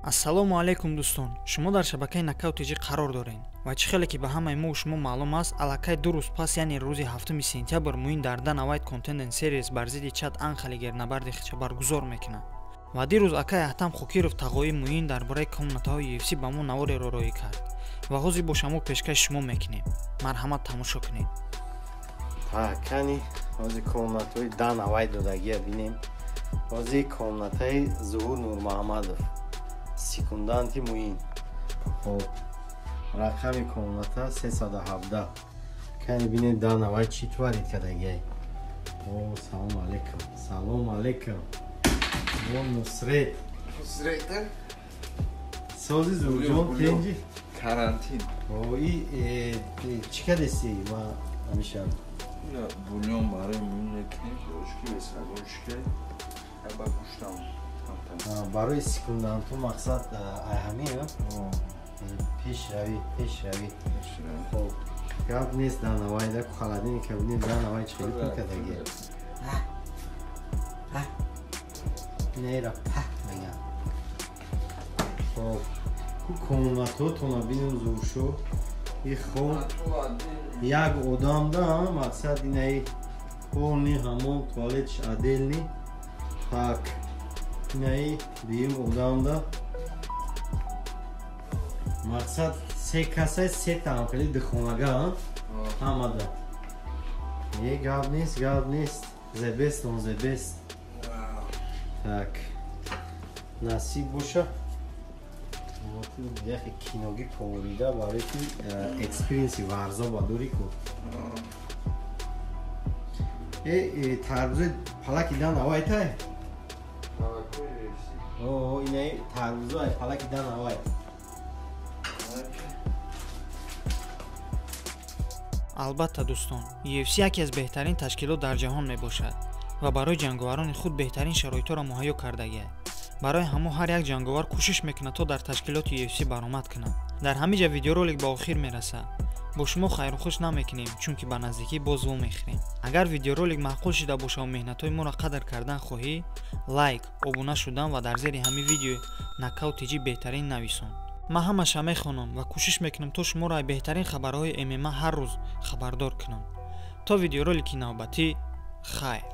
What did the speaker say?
ассалому алайкум дӯстон, шумо дар шабакаи Нокаут.tg қарор доред ва чӣ хеле ки ба ҳамаи мо шумо маълум аст, аллакай 2 рӯз пас, яъне рӯзи 7 сентябр, Муин дар Dana White Contender Series бар зидди Чад Анхалигер набарди хича баргузор мекунад. ва дирӯз акай Аҳтам Хокиров тағои Муин дар бораи комнатаҳои UFC ба мо навореро роӣ кард ва ҳозир бо шамо пешкаши шумо мекунем. Марҳамат, тамошо кунед. Кани ҳозир комнатаҳои Dana White додагия бинем. ҳозир комнатаи Зуҳур Нурмуҳаммадов, секунданти Муин. Хоб рақами комната 317. Кани бинем Dana White чӣ тварид кардагия. Салом алейкум. Салом алейкум. Нусрет. Нусрет? Сози Зуҳурҷон тенҷи? Карантин. Чӣ кардеси ма амишаб? Бульон барои Муин мекунем, дошки весагошки. Аба гӯштам. Барои секунданту мақсад ҳамин пешравӣ. Хоб гап нест Dana White халадини кабини Dana White чӣ хеле кардагия. Нера мегам. Хоб комнатотона бинем зуршо и хоб як одамда мақсад инаи ҳони ҳамон туалетш аделни так инаи биим одамда мақсад се касай се тамкали дихонага ҳамада гап нест зебестон зебест. Так насиб боша яхе киноги поворида барои ки экспириенси варзо ба дори ку тарбузи палаки Dana White инаи тарбузои палаки Dana White. албатта дӯстон, UFC яке аз беҳтарин ташкилот дар ҷаҳон мебошад ва барои ҷанговарони худ беҳтарин шароитҳоро муҳайё кардагиа. Барои ҳамо ҳар як ҷанговар кӯшиш мекунад то дар ташкилоти UFC баромад кунад. Дар ҳамин ҷа видеоролик ба охир мерасад. бо шумо хайрухуш намекунем, чунки ба наздикӣ боз во мехӯрем. агар видеоролик маъқул шуда боша ва меҳнатҳои моро қадр кардан хоҳӣ, лайк, обуна шудан ва дар зери ҳамин видео Knockout.tg беҳтарин нависон. ман ҳамаша мехонам ва кӯшиш мекунам то шуморо аз беҳтарин хабарҳои MMA ҳар рӯз хабардор кунам. То видеоролики навбатӣ, хайр.